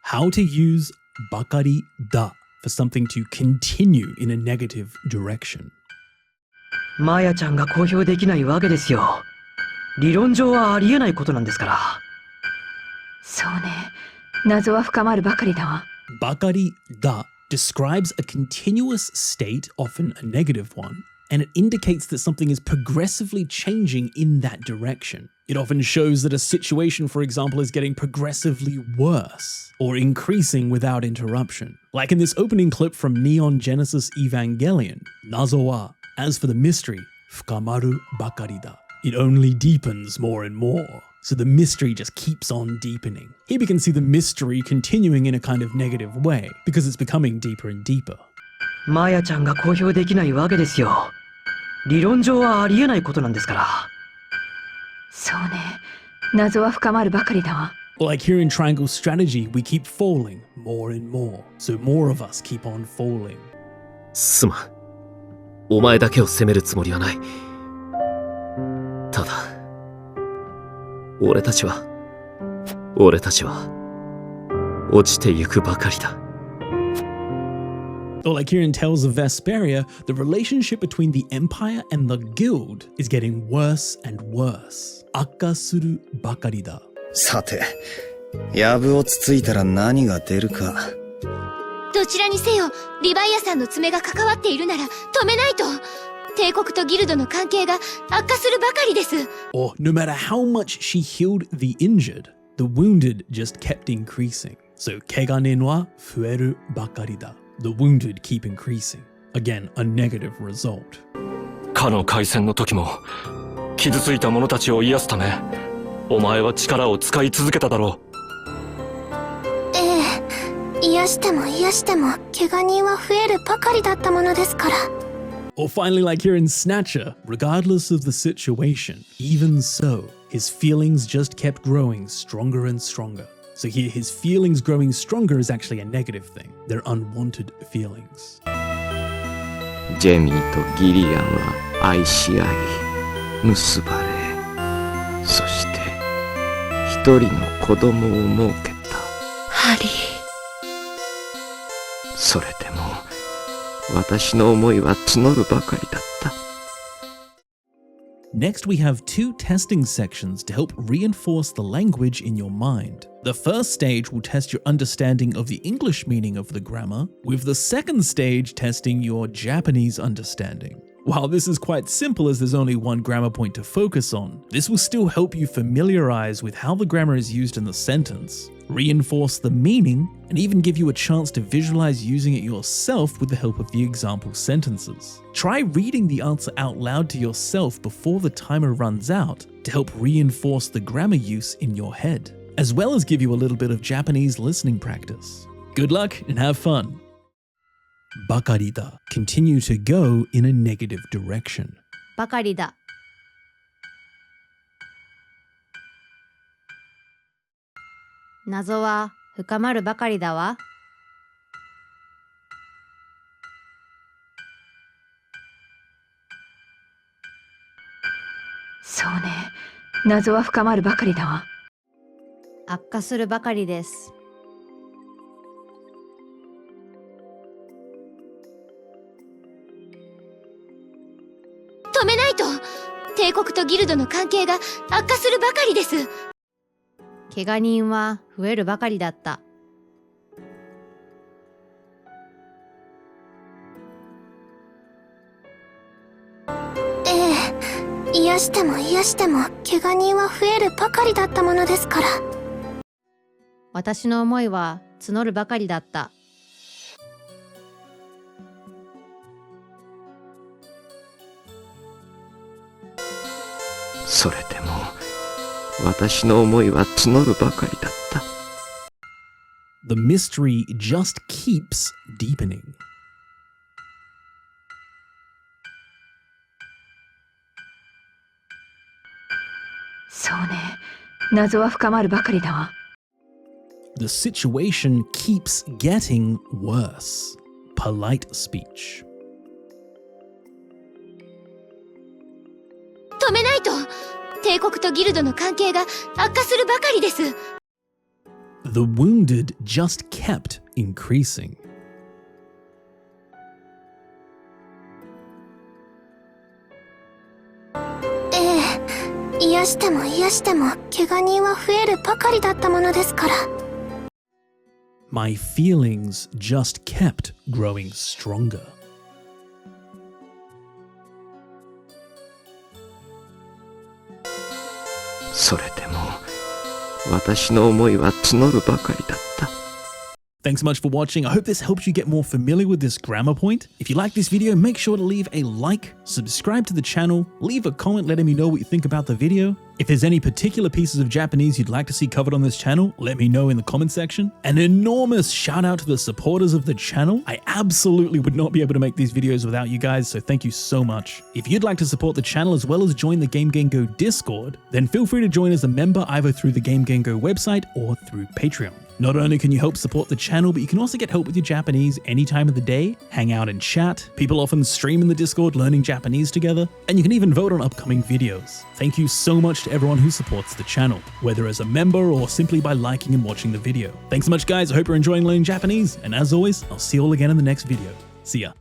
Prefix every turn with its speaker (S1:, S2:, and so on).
S1: How to use ばかりだ for something to continue in a negative direction.
S2: マヤちゃんが公表できないわけですよ。理論上はありえないことなんですから。
S3: そうね。謎は深まるばかりだわ。
S1: ばかりだ describes a continuous state, often a negative one, and it indicates that something is progressively changing in that direction. It often shows that a situation, for example, is getting progressively worse or increasing without interruption. Like in this opening clip from Neon Genesis Evangelion, Nazo wa, as for the mystery, fukamaru bakari da. It only deepens more and more. So the mystery just keeps on deepening. Here we can see the mystery continuing in a kind of negative way because it's becoming deeper and deeper.
S2: マヤちゃんが公表できないわけですよ。理論上はありえないことなんですから。
S3: そうね。謎は深まるばかりだわ。
S1: Like here in Triangle Strategy, we keep falling more and more. So more of us keep on falling.
S4: すまん。お前だけを責めるつもりはない。ただ、俺たちは落ちてゆくばかりだ。
S1: Or like here in Tales of Vesperia, the relationship between the Empire and the Guild is getting worse and worse. 悪化するばかりだ。
S5: さて、やぶをつついたら何が出るか。
S6: どちらにせよ、リヴァイアさんの爪が関わっているなら止めないと。帝国とギルドの関係が悪化するばかりです。
S1: Or no matter how much she healed the injured, the wounded just kept increasing. So 怪我人は増えるばかりだ。The wounded keep increasing. Again, a negative result.
S7: かの海戦の時も、傷ついた者たちを癒すため、お前は力を使い続けただろ
S6: う。ええ、癒しても怪我人は増えるばかりだったものですから。
S1: Or finally, like here in Snatcher, regardless of the situation, even so, his feelings just kept growing stronger and stronger. So here, his feelings growing stronger is actually a negative thing. They're unwanted feelings.
S8: ジェミーとギリアンは愛し合い、結ばれ、そして一人の子供を設けた。
S6: ハリー。
S8: それでも私の思いは募るばかりだった。
S1: Next, we have two testing sections to help reinforce the language in your mind. The first stage will test your understanding of the English meaning of the grammar, with the second stage testing your Japanese understanding. While this is quite simple as there's only one grammar point to focus on, this will still help you familiarize with how the grammar is used in the sentence, reinforce the meaning, and even give you a chance to visualize using it yourself with the help of the example sentences. Try reading the answer out loud to yourself before the timer runs out to help reinforce the grammar use in your head, as well as give you a little bit of Japanese listening practice. Good luck and have fun! ばかりだ continue to go in a negative direction.
S9: ばかりだ。謎は深まるばかりだわ。
S3: そうね。謎は深まるばかりだわ。
S9: 悪化するばかりです。
S6: 止めないと。帝国とギルドの関係が悪化するばかりです。
S9: 怪我人は増えるばかりだった。
S6: ええ、癒しても怪我人は増えるばかりだったものですから。
S9: 私の思いは募るばかりだった。
S8: それでも私の思いは募るばかりだった。
S1: The mystery just keeps deepening.
S3: そうね。謎は深まるばかりだわ。
S1: The situation keeps getting worse. Polite speech.
S6: 止めないと。帝国とギルドの関係が悪化するばかりです。
S1: The wounded just kept increasing.
S6: 癒しても癒しても怪我人は増えるばかりだったものですから。
S1: My feelings just kept growing stronger.
S8: それでも私の思いは募るばかりだった。
S1: Thanks so much for watching. I hope this helps you get more familiar with this grammar point. If you like this video, make sure to leave a like, subscribe to the channel, leave a comment letting me know what you think about the video. If there's any particular pieces of Japanese you'd like to see covered on this channel, let me know in the comment section. An enormous shout out to the supporters of the channel. I absolutely would not be able to make these videos without you guys, so thank you so much. If you'd like to support the channel as well as join the Game Go Discord, then feel free to join as a member either through the Game Go website or through Patreon. Not only can you help support the channel, but you can also get help with your Japanese any time of the day, hang out and chat. People often stream in the Discord learning Japanese together, and you can even vote on upcoming videos. Thank you so much to everyone who supports the channel, whether as a member or simply by liking and watching the video. Thanks so much guys, I hope you're enjoying learning Japanese, and as always, I'll see you all again in the next video. See ya.